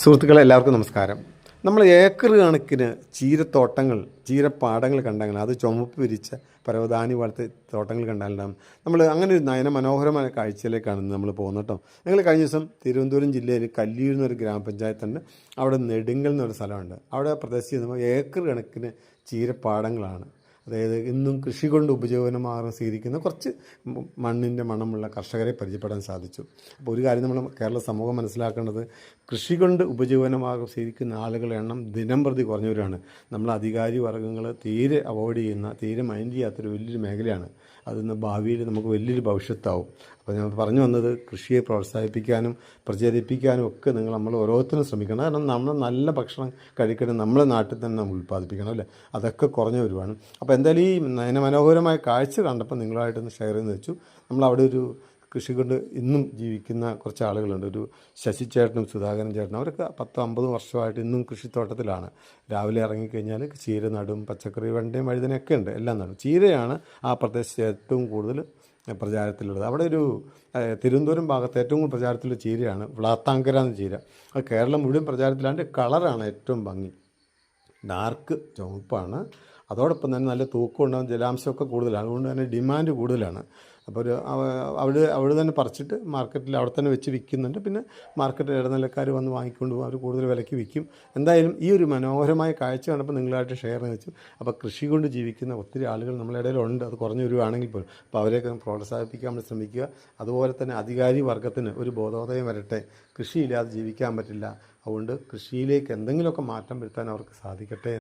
സുഹൃത്തുക്കളെ എല്ലാവർക്കും നമസ്കാരം. നമ്മൾ ഏക്കർ കണക്കിന് ചീരത്തോട്ടങ്ങൾ, ചീരപ്പാടങ്ങൾ കണ്ടെങ്കിൽ അത് ചുമപ്പ് വിരിച്ച പരവതാനി പോലത്തെ തോട്ടങ്ങൾ കണ്ടാലുണ്ടാകും. നമ്മൾ അങ്ങനെ ഒരു നയനമനോഹരമായ കാഴ്ചയിലേക്കാണ് നമ്മൾ പോകുന്നത് കേട്ടോ. ഞങ്ങൾ കഴിഞ്ഞ ദിവസം തിരുവനന്തപുരം ജില്ലയിൽ കല്ലിയൂർ എന്നൊരു ഗ്രാമപഞ്ചായത്തുണ്ട്. അവിടെ നെടുങ്കൽ എന്നൊരു സ്ഥലമുണ്ട്. അവിടെ പ്രദേശത്ത് ഏക്കർ കണക്കിന് ചീരപ്പാടങ്ങളാണ്. അതായത് ഇന്നും കൃഷി കൊണ്ട് ഉപജീവനമാർഗം സ്വീകരിക്കുന്ന കുറച്ച് മണ്ണിൻ്റെ മണമുള്ള കർഷകരെ പരിചയപ്പെടാൻ സാധിച്ചു. അപ്പോൾ ഒരു കാര്യം നമ്മൾ കേരള സമൂഹം മനസ്സിലാക്കേണ്ടത്, കൃഷി കൊണ്ട് ഉപജീവനമാർഗം സ്വീകരിക്കുന്ന ആളുകളുടെ എണ്ണം ദിനം പ്രതി കുറഞ്ഞവരാണ്. നമ്മൾ അധികാരി വർഗ്ഗങ്ങൾ തീരെ അവോയ്ഡ് ചെയ്യുന്ന, തീരെ മൈൻഡ് ചെയ്യാത്തൊരു വലിയൊരു മേഖലയാണ്. അതിന്ന് ഭാവിയിൽ നമുക്ക് വലിയൊരു ഭവിഷ്യത്താവും. അപ്പോൾ ഞാൻ പറഞ്ഞു വന്നത്, കൃഷിയെ പ്രോത്സാഹിപ്പിക്കാനും പ്രചരിപ്പിക്കാനും ഒക്കെ നമ്മൾ ഓരോരുത്തരും ശ്രമിക്കണം. കാരണം നമ്മൾ നല്ല ഭക്ഷണം കഴിക്കണം, നമ്മളെ നാട്ടിൽ തന്നെ നമ്മൾ ഉൽപ്പാദിപ്പിക്കണം അല്ലേ. അതൊക്കെ കുറഞ്ഞു വരുവാണ്. അപ്പോൾ എന്തായാലും ഈ നയനമനോഹരമായ കാഴ്ച കണ്ടപ്പോൾ നിങ്ങളായിട്ടൊന്ന് ഷെയർ ചെയ്തെന്ന് വെച്ചു. നമ്മളവിടെ ഒരു കൃഷി കൊണ്ട് ഇന്നും ജീവിക്കുന്ന കുറച്ച് ആളുകളുണ്ട്. ഒരു ശശി ചേട്ടനും സുധാകരൻ ചേട്ടനും, അവരൊക്കെ 10-50 വർഷമായിട്ട് ഇന്നും കൃഷിത്തോട്ടത്തിലാണ്. രാവിലെ ഇറങ്ങിക്കഴിഞ്ഞാൽ ചീര നടും, പച്ചക്കറി, വെണ്ടയും വഴുതനയൊക്കെ ഉണ്ട്, എല്ലാം നടും. ചീരയാണ് ആ പ്രദേശത്ത് ഏറ്റവും കൂടുതൽ പ്രചാരത്തിലുള്ളത്. അവിടെ ഒരു തിരുവനന്തപുരം ഭാഗത്ത് ഏറ്റവും കൂടുതൽ പ്രചാരത്തിലുള്ള ചീരയാണ് വ്ളാത്താങ്കര എന്ന ചീര. അത് കേരളം മുഴുവൻ പ്രചാരത്തിലാണ്ട്. കളറാണ് ഏറ്റവും ഭംഗി, ഡാർക്ക് ചുവപ്പാണ്. അതോടൊപ്പം തന്നെ നല്ല തൂക്കം ഉണ്ടാകും, ജലാംശമൊക്കെ കൂടുതലാണ്. അതുകൊണ്ട് തന്നെ ഡിമാൻഡ് കൂടുതലാണ്. അപ്പോൾ അവിടെ തന്നെ പറിച്ചിട്ട് മാർക്കറ്റിൽ അവിടെ തന്നെ വെച്ച് വിൽക്കുന്നുണ്ട്. പിന്നെ മാർക്കറ്റിൽ ഇടനിലക്കാർ വന്ന് വാങ്ങിക്കൊണ്ട് പോകും, അവർ കൂടുതൽ വിലയ്ക്ക് വിൽക്കും. എന്തായാലും ഈ ഒരു മനോഹരമായ കാഴ്ച കണ്ടപ്പോൾ നിങ്ങളായിട്ട് ഷെയർ ചെയ്ത് വെച്ചു. അപ്പോൾ കൃഷി കൊണ്ട് ജീവിക്കുന്ന ഒത്തിരി ആളുകൾ നമ്മുടെ ഇടയിലുണ്ട്, അത് കുറഞ്ഞു വരുവാണെങ്കിൽ പോലും. അപ്പോൾ അവരെയൊക്കെ പ്രോത്സാഹിപ്പിക്കാൻ നമ്മൾ ശ്രമിക്കുക. അതുപോലെ തന്നെ അധികാരി വർഗ്ഗത്തിന് ഒരു ബോധോദയം വരട്ടെ. കൃഷിയില്ലാതെ ജീവിക്കാൻ പറ്റില്ല. അതുകൊണ്ട് കൃഷിയിലേക്ക് എന്തെങ്കിലുമൊക്കെ മാറ്റം വരുത്താൻ അവർക്ക് സാധിക്കട്ടെ.